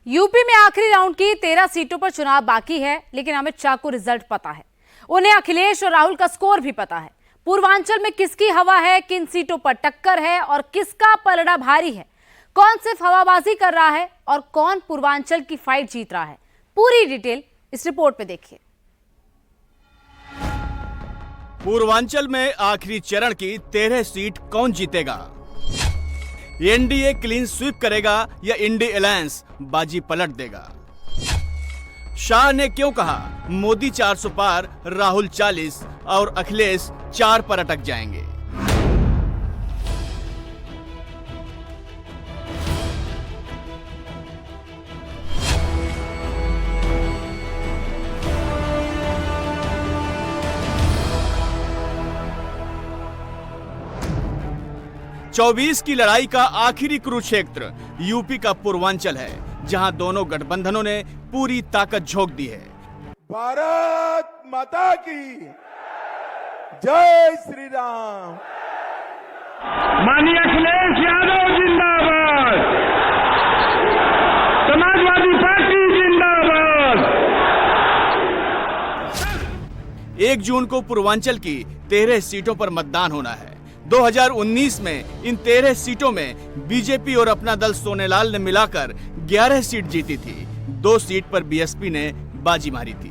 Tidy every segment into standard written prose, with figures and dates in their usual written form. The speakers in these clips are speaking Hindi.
यूपी में आखिरी राउंड की 13 सीटों पर चुनाव बाकी है, लेकिन अमित शाह को रिजल्ट पता है। उन्हें अखिलेश और राहुल का स्कोर भी पता है। पूर्वांचल में किसकी हवा है, किन सीटों पर टक्कर है और किसका पलड़ा भारी है, कौन सिर्फ हवाबाजी कर रहा है और कौन पूर्वांचल की फाइट जीत रहा है, पूरी डिटेल इस रिपोर्ट में देखिए। पूर्वांचल में आखिरी चरण की 13 सीट कौन जीतेगा? एनडीए क्लीन स्वीप करेगा या इंडी अलायंस बाजी पलट देगा? शाह ने क्यों कहा मोदी 400 पार, राहुल 40 और अखिलेश 4 पर अटक जाएंगे? चौबीस की लड़ाई का आखिरी कुरुक्षेत्र यूपी का पूर्वांचल है, जहां दोनों गठबंधनों ने पूरी ताकत झोंक दी है। भारत माता की जय श्री राम। माननीय अखिलेश यादव जिंदाबाद, समाजवादी पार्टी जिंदाबाद। 1 जून को पूर्वांचल की 13 सीटों पर मतदान होना है। 2019 में इन 13 सीटों में बीजेपी और अपना दल सोनेलाल ने मिलाकर 11 सीट जीती थी। 2 सीट पर बीएसपी ने बाजी मारी थी।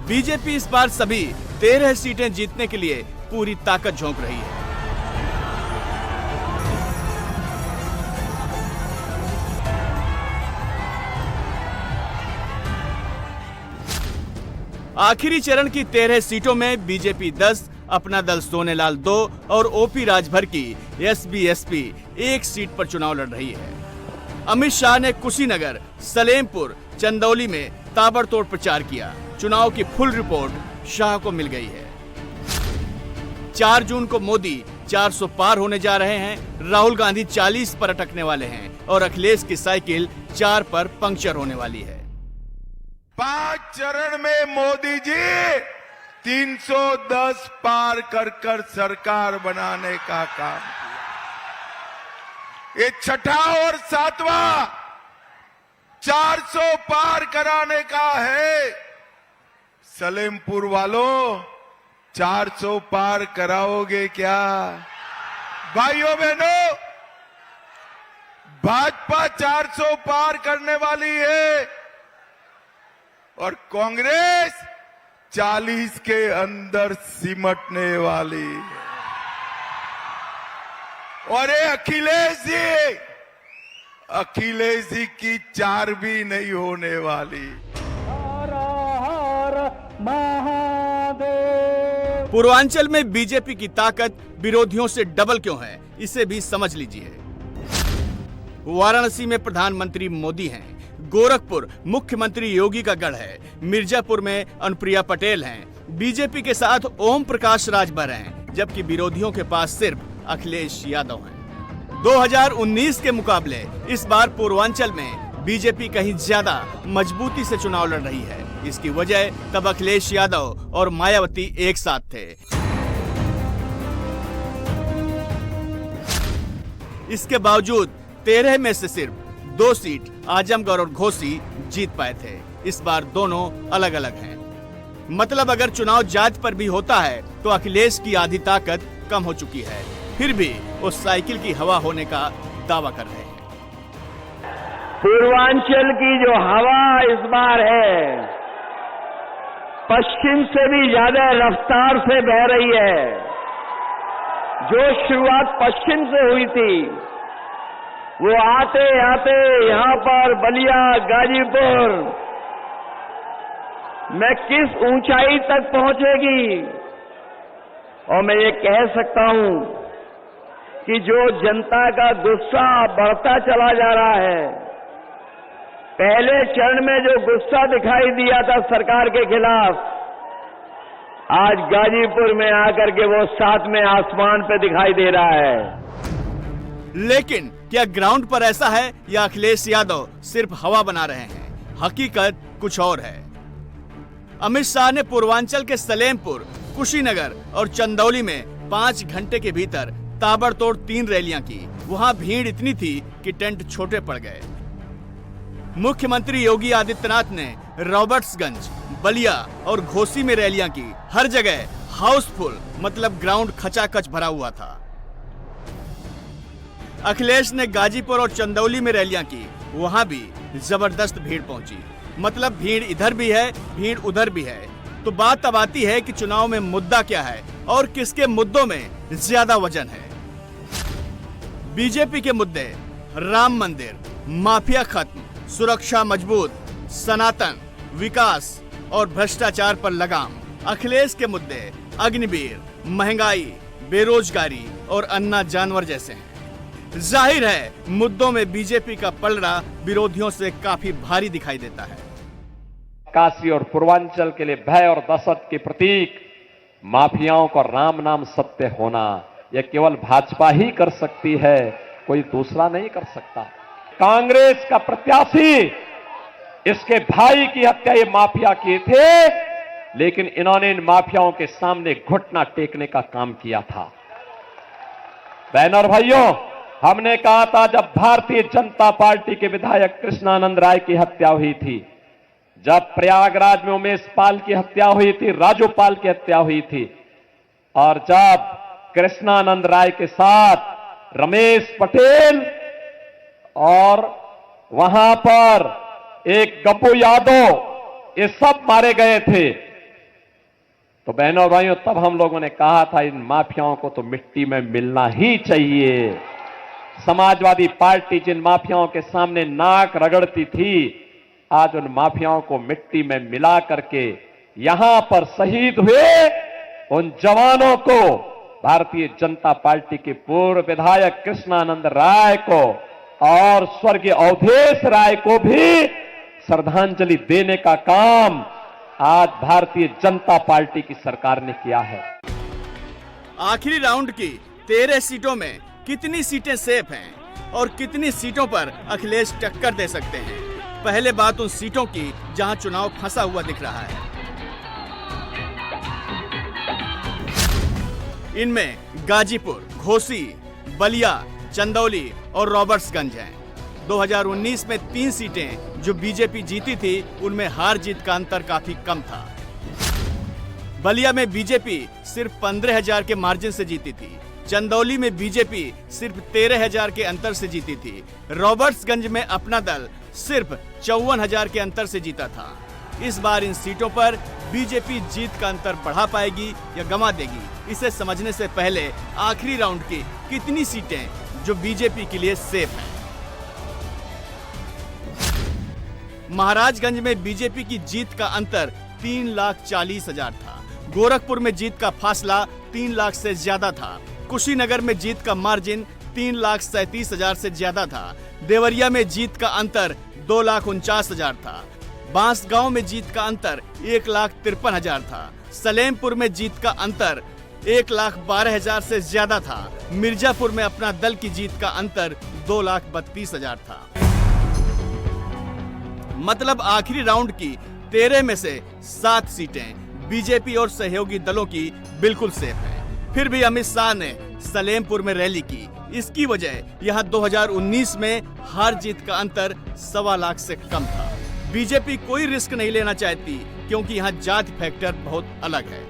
बीजेपी इस बार सभी 13 सीटें जीतने के लिए पूरी ताकत झोंक रही है। आखिरी चरण की 13 सीटों में बीजेपी 10, अपना दल सोनेलाल 2 और ओपी राजभर की एसबीएसपी 1 सीट पर चुनाव लड़ रही है। अमित शाह ने कुशीनगर, सलेमपुर, चंदौली में ताबड़तोड़ प्रचार किया। चुनाव की फुल रिपोर्ट शाह को मिल गई है। 4 जून को मोदी 400 पार होने जा रहे हैं, राहुल गांधी 40 पर अटकने वाले हैं और अखिलेश की साइकिल 4 पर पंक्चर होने वाली है। 5 चरण में मोदी जी 310 पार कर सरकार बनाने का काम किया। ये छठा और 7वां 400 पार कराने का है। सलेमपुर वालों, 400 पार कराओगे क्या? भाइयों बहनों, भाजपा 400 पार करने वाली है और कांग्रेस 40 के अंदर सिमटने वाली है। और ये अखिलेश जी की 4 भी नहीं होने वाली। पूर्वांचल में बीजेपी की ताकत विरोधियों से डबल क्यों है, इसे भी समझ लीजिए। वाराणसी में प्रधानमंत्री मोदी हैं, गोरखपुर मुख्यमंत्री योगी का गढ़ है, मिर्जापुर में अनुप्रिया पटेल हैं, बीजेपी के साथ ओम प्रकाश राजभर हैं, जबकि विरोधियों के पास सिर्फ अखिलेश यादव हैं। 2019 के मुकाबले इस बार पूर्वांचल में बीजेपी कहीं ज्यादा मजबूती से चुनाव लड़ रही है। इसकी वजह तब अखिलेश यादव और मायावती एक साथ थे। इसके बावजूद 13 में से सिर्फ 2 सीट आजमगढ़ और घोसी जीत पाए थे। इस बार दोनों अलग अलग हैं। मतलब अगर चुनाव जांच पर भी होता है तो अखिलेश की आधी ताकत कम हो चुकी है, फिर भी वो साइकिल की हवा होने का दावा कर रहे हैं। पूर्वांचल की जो हवा इस बार है, पश्चिम से भी ज्यादा रफ्तार से बह रही है। जो शुरुआत पश्चिम से हुई थी, वो आते आते यहां पर बलिया, गाजीपुर में किस ऊंचाई तक पहुंचेगी। और मैं ये कह सकता हूं कि जो जनता का गुस्सा बढ़ता चला जा रहा है, पहले चरण में जो गुस्सा दिखाई दिया था सरकार के खिलाफ, आज गाजीपुर में आकर के वो 7वें आसमान पे दिखाई दे रहा है। लेकिन क्या ग्राउंड पर ऐसा है या अखिलेश यादव सिर्फ हवा बना रहे हैं? हकीकत कुछ और है। अमित शाह ने पूर्वांचल के सलेमपुर, कुशीनगर और चंदौली में 5 घंटे के भीतर ताबड़तोड़ 3 रैलियां की। वहां भीड़ इतनी थी कि टेंट छोटे पड़ गए। मुख्यमंत्री योगी आदित्यनाथ ने रॉबर्ट्सगंज, बलिया और घोसी में रैलियां की। हर जगह हाउसफुल, मतलब ग्राउंड खचाखच भरा हुआ था। अखिलेश ने गाजीपुर और चंदौली में रैलियां की। वहां भी जबरदस्त भीड़ पहुंची। मतलब भीड़ इधर भी है, भीड़ उधर भी है। तो बात अब आती है कि चुनाव में मुद्दा क्या है और किसके मुद्दों में ज्यादा वजन है। बीजेपी के मुद्दे राम मंदिर, माफिया खत्म, सुरक्षा मजबूत, सनातन, विकास और भ्रष्टाचार पर लगाम। अखिलेश के मुद्दे अग्निवीर, महंगाई, बेरोजगारी और अन्ना जानवर जैसे हैं। जाहिर है मुद्दों में बीजेपी का पलड़ा विरोधियों से काफी भारी दिखाई देता है। काशी और पूर्वांचल के लिए भय और दहशत के प्रतीक माफियाओं का राम नाम सत्य होना, यह केवल भाजपा ही कर सकती है, कोई दूसरा नहीं कर सकता। कांग्रेस का प्रत्याशी, इसके भाई की हत्या ये माफिया किए थे, लेकिन इन्होंने इन माफियाओं के सामने घुटना टेकने का काम किया था। बहनों और भाइयों, हमने कहा था जब भारतीय जनता पार्टी के विधायक कृष्णानंद राय की हत्या हुई थी, जब प्रयागराज में उमेश पाल की हत्या हुई थी, राजू पाल की हत्या हुई थी, और जब कृष्णानंद राय के साथ रमेश पटेल और वहां पर एक गप्पू यादव, ये सब मारे गए थे, तो बहनों और भाइयों तब हम लोगों ने कहा था इन माफियाओं को तो मिट्टी में मिलना ही चाहिए। समाजवादी पार्टी जिन माफियाओं के सामने नाक रगड़ती थी, आज उन माफियाओं को मिट्टी में मिला करके यहां पर शहीद हुए उन जवानों को, भारतीय जनता पार्टी के पूर्व विधायक कृष्णानंद राय को और स्वर्गीय अवधेश राय को भी श्रद्धांजलि देने का काम आज भारतीय जनता पार्टी की सरकार ने किया है। आखिरी राउंड की 13 सीटों में कितनी सीटें सेफ हैं और कितनी सीटों पर अखिलेश टक्कर दे सकते हैं। पहले बात उन सीटों की जहां चुनाव फंसा हुआ दिख रहा है। इनमें गाजीपुर, घोसी, बलिया, चंदौली और रॉबर्ट्सगंज हैं। 2019 में 3 सीटें जो बीजेपी जीती थी, उनमें हार जीत का अंतर काफी कम था। बलिया में बीजेपी सिर्फ 15,000 के मार्जिन से जीती थी। चंदौली में बीजेपी सिर्फ 13,000 के अंतर से जीती थी। रॉबर्ट्सगंज में अपना दल सिर्फ 54,000 के अंतर से जीता था। इस बार इन सीटों पर बीजेपी जीत का अंतर बढ़ा पाएगी या गंवा देगी, इसे समझने से पहले आखिरी राउंड की कितनी सीटें जो बीजेपी के लिए सेफ हैं। महाराजगंज में बीजेपी की जीत का अंतर 3,40,000 था। गोरखपुर में जीत का फासला 3 लाख से ज्यादा था। कुशीनगर में जीत का मार्जिन 3,37,000 से ज्यादा था। देवरिया में जीत का अंतर 2,49,000 था। बांसगांव में जीत का अंतर 1,53,000 था। सलेमपुर में जीत का अंतर 1,12,000 से ज्यादा था। मिर्जापुर में अपना दल की जीत का अंतर 2,32,000 था। मतलब आखिरी राउंड की 13 में से 7 सीटें बीजेपी और सहयोगी दलों की बिल्कुल सेफ हैं। फिर भी अमित शाह ने सलेमपुर में रैली की। इसकी वजह यहां 2019 में हार जीत का अंतर 1.25 लाख से कम था। बीजेपी कोई रिस्क नहीं लेना चाहती क्योंकि यहां जाति फैक्टर बहुत अलग है।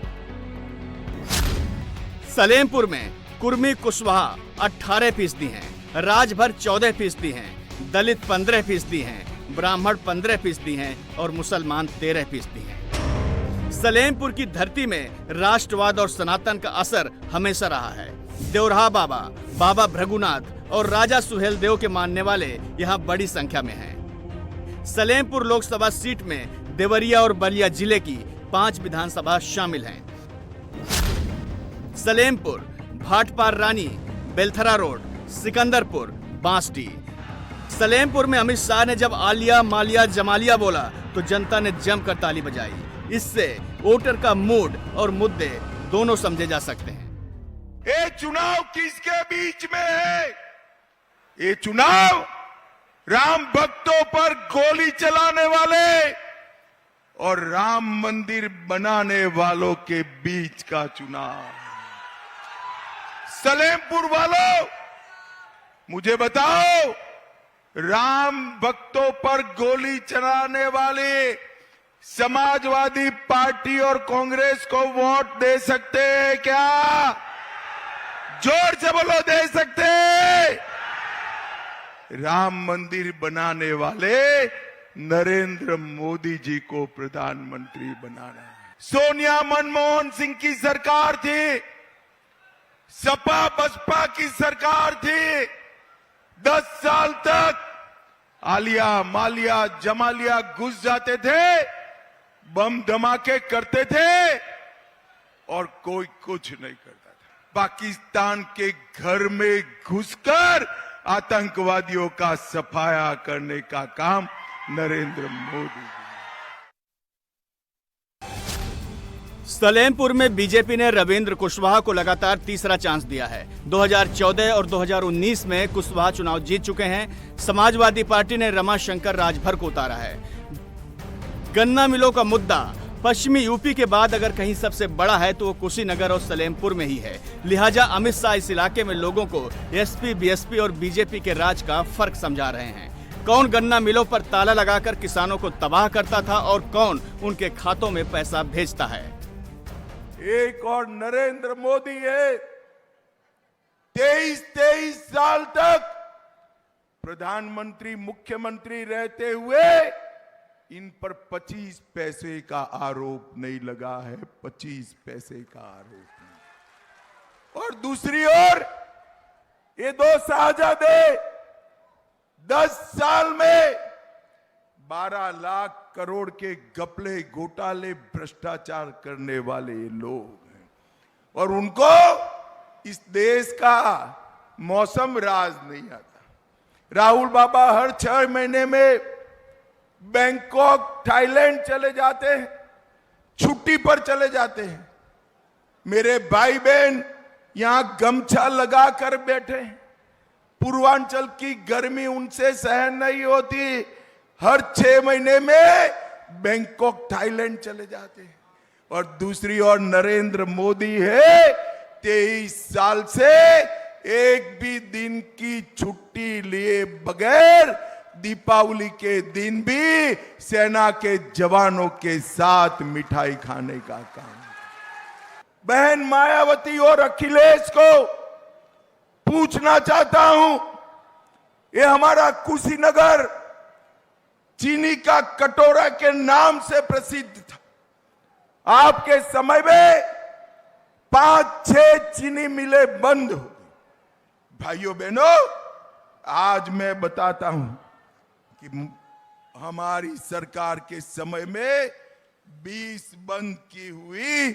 सलेमपुर में कुर्मी कुशवाहा 18% हैं, राजभर 14% हैं, दलित 15% हैं, ब्राह्मण 15% हैं और मुसलमान 13% हैं। सलेमपुर की धरती में राष्ट्रवाद और सनातन का असर हमेशा रहा है। देवरहा बाबा, बाबा भृगुनाथ और राजा सुहेल देव के मानने वाले यहाँ बड़ी संख्या में हैं। सलेमपुर लोकसभा सीट में देवरिया और बलिया जिले की 5 विधानसभा शामिल हैं। सलेमपुर, भाटपार रानी, बेलथरा रोड, सिकंदरपुर, बांसडीह। सलेमपुर में अमित शाह ने जब आलिया मालिया जमालिया बोला तो जनता ने जमकर ताली बजाई। इससे वोटर का मूड और मुद्दे दोनों समझे जा सकते हैं। ये चुनाव किसके बीच में है? ये चुनाव राम भक्तों पर गोली चलाने वाले और राम मंदिर बनाने वालों के बीच का चुनाव। सलेमपुर वालों, मुझे बताओ, राम भक्तों पर गोली चलाने वाले समाजवादी पार्टी और कांग्रेस को वोट दे सकते हैं क्या? जोर से बोलो, दे सकते हैं? राम मंदिर बनाने वाले नरेंद्र मोदी जी को प्रधानमंत्री बनाना है। सोनिया मनमोहन सिंह की सरकार थी, सपा बसपा की सरकार थी। 10 साल तक आलिया मालिया जमालिया घुस जाते थे, बम धमाके करते थे और कोई कुछ नहीं करता था। पाकिस्तान के घर में घुसकर आतंकवादियों का सफाया करने का काम नरेंद्र मोदी। सलेमपुर में बीजेपी ने रविंद्र कुशवाहा को लगातार तीसरा चांस दिया है। 2014 और 2019 में कुशवाहा चुनाव जीत चुके हैं। समाजवादी पार्टी ने रमाशंकर राजभर को उतारा है। गन्ना मिलों का मुद्दा पश्चिमी यूपी के बाद अगर कहीं सबसे बड़ा है तो वो कुशीनगर और सलेमपुर में ही है। लिहाजा अमित शाह इस इलाके में लोगों को एसपी, बीएसपी और बीजेपी के राज का फर्क समझा रहे हैं। कौन गन्ना मिलों पर ताला लगाकर किसानों को तबाह करता था और कौन उनके खातों में पैसा भेजता है। एक और नरेंद्र मोदी है, 23 साल तक प्रधानमंत्री मुख्यमंत्री रहते हुए इन पर 25 पैसे का आरोप नहीं लगा है। 25 पैसे का आरोप नहीं। और दूसरी ओर ये दो शाहजादे 10 साल में 12 लाख करोड़ के घपले घोटाले भ्रष्टाचार करने वाले लोग हैं और उनको इस देश का मौसम राज नहीं आता। राहुल बाबा हर 6 महीने में बैंकॉक, थाईलैंड चले जाते हैं, छुट्टी पर चले जाते हैं। मेरे भाई बहन यहां गमछा लगा कर बैठे हैं। पूर्वांचल की गर्मी उनसे सहन नहीं होती, हर 6 महीने में बैंकॉक, थाईलैंड चले जाते हैं। और दूसरी ओर नरेंद्र मोदी है, 23 साल से एक भी दिन की छुट्टी लिए बगैर दीपावली के दिन भी सेना के जवानों के साथ मिठाई खाने का काम। बहन मायावती और अखिलेश को पूछना चाहता हूं, ये हमारा कुशीनगर चीनी का कटोरा के नाम से प्रसिद्ध था। आपके समय में 5-6 चीनी मिलें बंद हो गई। भाइयों बहनों, आज मैं बताता हूं कि हमारी सरकार के समय में 20 बंद की हुई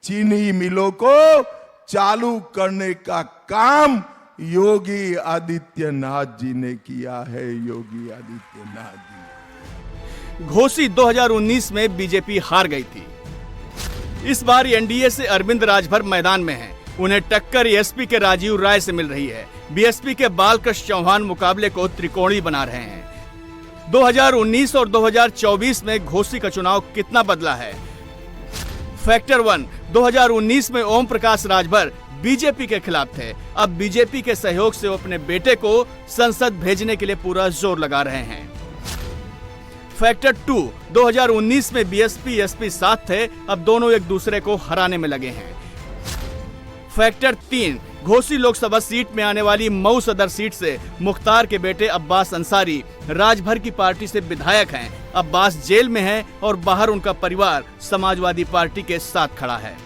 चीनी मिलों को चालू करने का काम योगी आदित्यनाथ जी ने किया है। योगी आदित्यनाथ जी। घोसी 2019 में बीजेपी हार गई थी। इस बार एनडीए से अरविंद राजभर मैदान में हैं। उन्हें टक्कर एसपी के राजीव राय से मिल रही है। बीएसपी के बालकृष्ण चौहान मुकाबले को त्रिकोणी बना रहे हैं। 2019 और 2024 में घोसी का चुनाव कितना बदला है? फैक्टर 1, 2019 में ओम प्रकाश राजभर बीजेपी के खिलाफ थे। अब बीजेपी के सहयोग से वो अपने बेटे को संसद भेजने के लिए पूरा जोर लगा रहे हैं। फैक्टर 2, 2019 में बीएसपी एसपी साथ थे, अब दोनों एक दूसरे को हराने में लगे हैं। फैक्टर 3, घोसी लोकसभा सीट में आने वाली मऊ सदर सीट से मुख्तार के बेटे अब्बास अंसारी राजभर की पार्टी से विधायक हैं। अब्बास जेल में हैं और बाहर उनका परिवार समाजवादी पार्टी के साथ खड़ा है।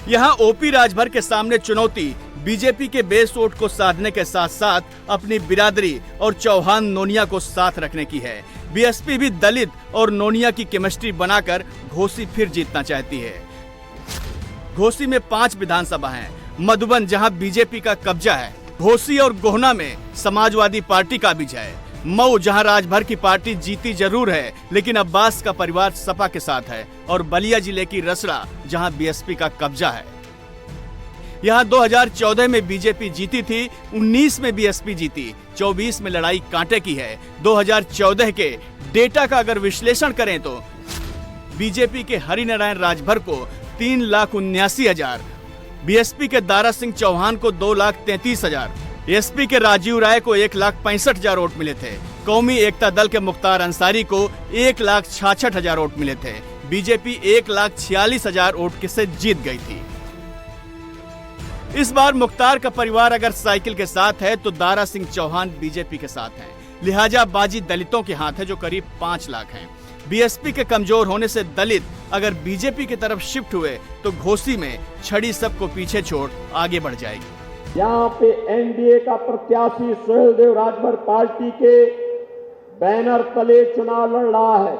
यहां ओपी राजभर के सामने चुनौती बीजेपी के बेस वोट को साधने के साथ साथ अपनी बिरादरी और चौहान नोनिया को साथ रखने की है। बीएसपी भी दलित और नोनिया की केमिस्ट्री बनाकर घोसी फिर जीतना चाहती है। घोसी में 5 विधानसभा हैं। मधुबन जहां बीजेपी का कब्जा है, घोसी और गोहना में समाजवादी पार्टी का विजय है। मऊ जहां राजभर की पार्टी जीती जरूर है लेकिन अब्बास का परिवार सपा के साथ है, और बलिया जिले की रसड़ा जहां बीएसपी का कब्जा है। यहां 2014 में बीजेपी जीती थी, 19 में बीएसपी जीती, 24 में लड़ाई कांटे की है। 2014 के डेटा का अगर विश्लेषण करें तो बीजेपी के हरिनारायण राजभर को 3,79,000, बीएसपी के दारा सिंह चौहान को 2,33,000, एसपी के राजीव राय को 1,65,000 वोट मिले थे। कौमी एकता दल के मुख्तार अंसारी को 1,66,000 वोट मिले थे। बीजेपी 1,46,000 वोट से जीत गई थी। इस बार मुख्तार का परिवार अगर साइकिल के साथ है तो दारा सिंह चौहान बीजेपी के साथ हैं। लिहाजा बाजी दलितों के हाथ है जो करीब 5 लाख हैं। बीएसपी के कमजोर होने से दलित अगर बीजेपी की तरफ शिफ्ट हुए तो घोसी में छड़ी सबको पीछे छोड़ आगे बढ़ जाएगी। यहाँ पे एनडीए का प्रत्याशी सुहेलदेव राजभर पार्टी के बैनर तले चुनाव लड़ रहा है।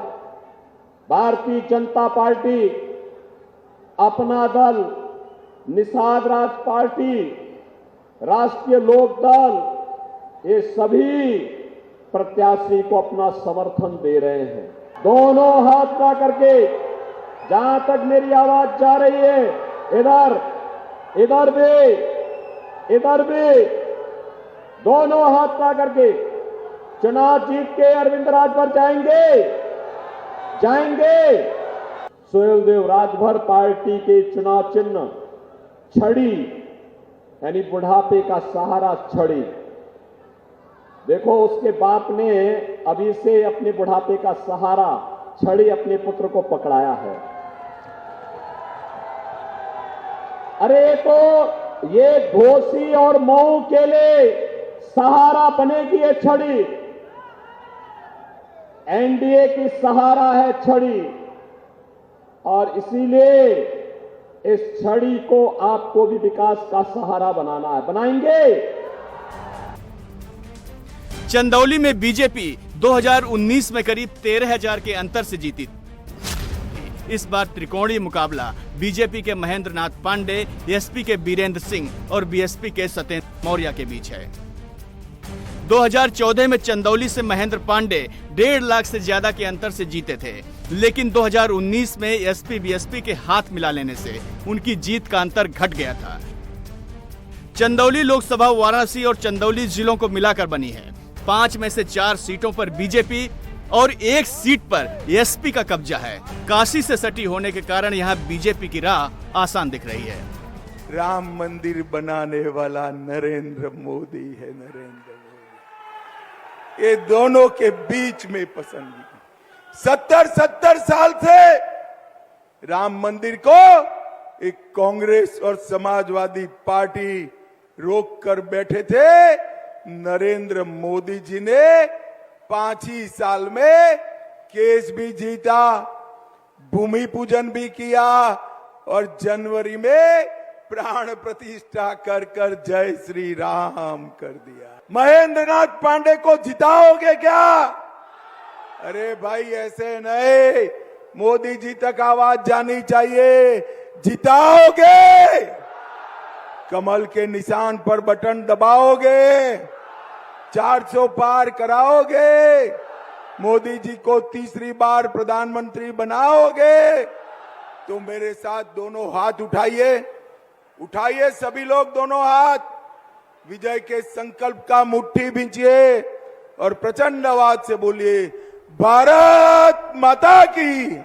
भारतीय जनता पार्टी, अपना दल, निषाद राज पार्टी, राष्ट्रीय लोक दल, ये सभी प्रत्याशी को अपना समर्थन दे रहे हैं। दोनों हाथ ना करके, जहां तक मेरी आवाज जा रही है, इधर भी दोनों हाथ ना करके चुनाव जीत के अरविंद राजभर जाएंगे। सुहेलदेव राजभर पार्टी के चुनाव चिन्ह छड़ी, यानी बुढ़ापे का सहारा छड़ी। देखो, उसके बाप ने अभी से अपने बुढ़ापे का सहारा छड़ी अपने पुत्र को पकड़ाया है। अरे तो ये घोसी और मऊ के लिए सहारा बनेगी ये छड़ी। एनडीए की सहारा है छड़ी, और इसीलिए इस छड़ी को आपको भी विकास का सहारा बनाना है। बनाएंगे। चंदौली में बीजेपी 2019 में करीब 13,000 के अंतर से जीती। इस बार त्रिकोणीय मुकाबला बीजेपी के महेंद्र नाथ पांडे, एसपी के बीरेंद्र सिंह और बीएसपी के सत्येंद्र मौर्य के बीच है। 2014 में चंदौली से महेंद्र पांडे 1.5 लाख से ज्यादा के अंतर से जीते थे, लेकिन 2019 में एसपी बीएसपी के हाथ मिला लेने से उनकी जीत का अंतर घट गया था। चंदौली लोकसभा वाराणसी और चंदौली जिलों को मिलाकर बनी है। 5 में से 4 सीटों पर बीजेपी और 1 सीट पर एसपी का कब्जा है। काशी से सटी होने के कारण यहाँ बीजेपी की राह आसान दिख रही है। राम मंदिर बनाने वाला नरेंद्र मोदी है। नरेंद्र मोदी ये दोनों के बीच में पसंद 70 साल से राम मंदिर को एक कांग्रेस और समाजवादी पार्टी रोक कर बैठे थे। नरेंद्र मोदी जी ने 5 ही साल में केस भी जीता, भूमि पूजन भी किया और जनवरी में प्राण प्रतिष्ठा कर कर जय श्री राम कर दिया। महेंद्र नाथ पांडे को जिताओगे क्या? अरे भाई ऐसे नहीं, मोदी जी तक आवाज जानी चाहिए। जिताओगे, कमल के निशान पर बटन दबाओगे, 400 पार कराओगे, मोदी जी को तीसरी बार प्रधानमंत्री बनाओगे, तो मेरे साथ दोनों हाथ उठाइए सभी लोग दोनों हाथ, विजय के संकल्प का मुट्ठी भींचिए और प्रचंड आवाज से बोलिए, भारत माता की।